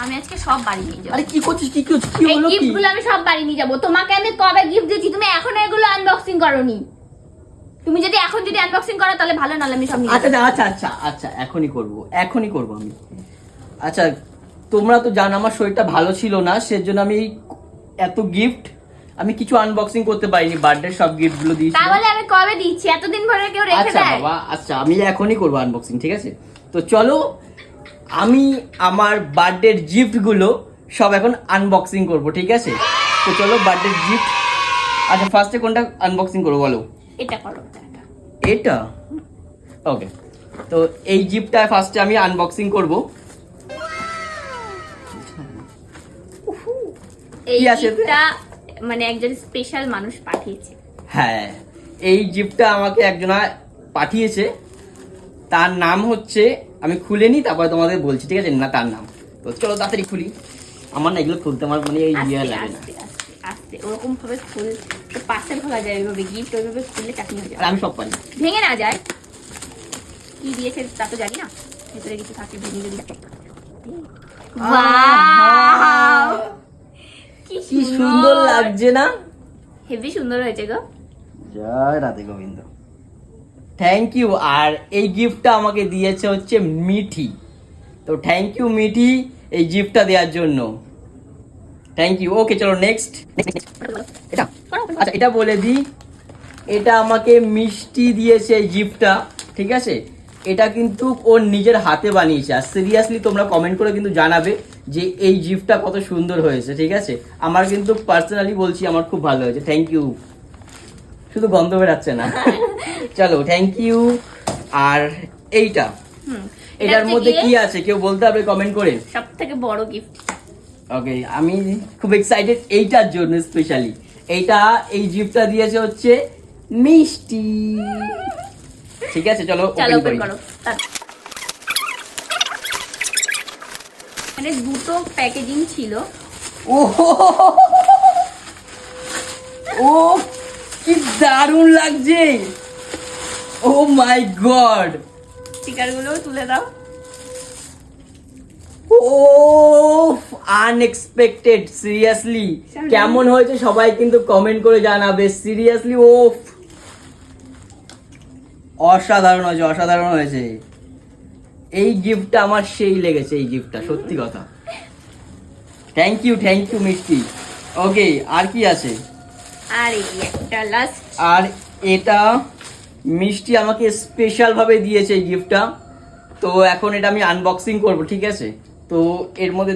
আমি আজকে সব বাড়ি নিয়ে যাবো। আরে কি করছিস, কি হলো কি? এই গিফটগুলো আমি সব বাড়ি নিয়ে যাবো। তোমাকে আমি কবে গিফট দিয়েছি, তুমি এখনো এগুলো আনবক্সিং করোনি। তুমি যদি এখন আনবক্সিং করো তাহলে ভালো, নাহলে আমি সব নিয়ে যাবো। আচ্ছা এখনই করব আমি। আচ্ছা তোমরা তো জানো আমার শরীরটা ভালো ছিল না, সেজন্য আমি এত গিফট আমি কিছু আনবক্সিং করতে পারিনি। বার্থডে সব গিফট গুলো দিয়েছি। তাহলে আমি কবে দিচ্ছি? এতদিন ধরে কেউ রেখে আচ্ছা দেয়? বাবা, আচ্ছা আমি এখনই করবো আনবক্সিং, ঠিক আছে? তো চলো আমি আমার বার্থডে গিফট গুলো সব এখন আনবক্সিং করব, ঠিক আছে? তো চলো বার্থডে গিফট। আচ্ছা ফার্স্টে কোনটা আনবক্সিং করবো বলো? এটা করো। এটা ওকে। তো এই গিফটটা ফার্স্টে আমি আনবক্সিং করব। এই কি আছে এতে? গিফটটা মানে একজন স্পেশাল মানুষ পাঠিয়েছে। হ্যাঁ, এই গিফটটা আমাকে একজনা পাঠিয়েছে। তার নাম হচ্ছে, আমি খুলে নি তারপর তোমাদের বলছি, ঠিক আছে? না তার নাম। তো চলো তাড়াতাড়ি খুলি। আমার না এগুলো খুলতে আমার মানে এই ইয়ে লাগে না। আস্তে ওরকম ভাবে ফুল পাশে খোলা যায়, ওইভাবে গিফট ওইভাবে খুললে চাকরি হয়ে যায়। আর আমি সব পারি। ভেঙে না যায়। কি দিয়েছে তা তো জানি না, ভেতরে কিছু থাকে ভেঙে যদি। ওয়াও, কি সুন্দর লাগছে না? হেভি সুন্দর হয়েছে গো। জয় রাধে গোবিন্দ। Thank you. আর এই গিফটটা আমাকে দিয়েছে হচ্ছে মিঠি। তো থ্যাংক ইউ মিঠি এই গিফটটা দেওয়ার জন্য। Thank you. ওকে চলো নেক্সট। এটা আচ্ছা এটা বলে দিই, এটা আমাকে মিষ্টি দিয়েছে এই গিফটটা, ঠিক আছে? এটা কিন্তু ওর নিজের হাতে বানিয়েছে। আর সিরিয়াসলি তোমরা কমেন্ট করে কিন্তু জানাবে যে এই গিফটটা কত সুন্দর হয়েছে, ঠিক আছে? আমার কিন্তু পার্সোনালি বলছি আমার খুব ভালো হয়েছে। Thank you. শুধু গন্ধ বেরাচ্ছে না। চলো থ্যাংক ইউ। আর এইটা, এটার মধ্যে কি আছে কেউ বলতে হবে কমেন্ট করে। সবথেকে বড় গিফট। ওকে, আমি খুব এক্সাইটেড এইটার জন্য স্পেশালি। এই গিফটটা দিয়েছে হচ্ছে মিষ্টি, ঠিক আছে? চলো ওপেন করি। মানে দুটো প্যাকেজিং ছিল। ও ও কি দারুণ লাগছে। ও মাই গড। স্টিকারগুলো তুলে দাও। ও আনএক্সপেক্টেড, সিরিয়াসলি কেমন হয়েছে সবাই কিন্তু কমেন্ট করে জানাবে। সিরিয়াসলি ও অসাধারণ হয়েছে। এই গিফটটা আমার সেই লেগেছে, এই গিফটটা সত্যি কথা। থ্যাংক ইউ মিষ্টি। ওকে, আর কি আছে? আর এই একটা লাস্ট। আর এটা মিষ্টি আমাকে স্পেশাল ভাবে দিয়েছে এই গিফটটা। তো এখন এটা আমি আনবক্সিং করব, ঠিক আছে? তো এর মধ্যে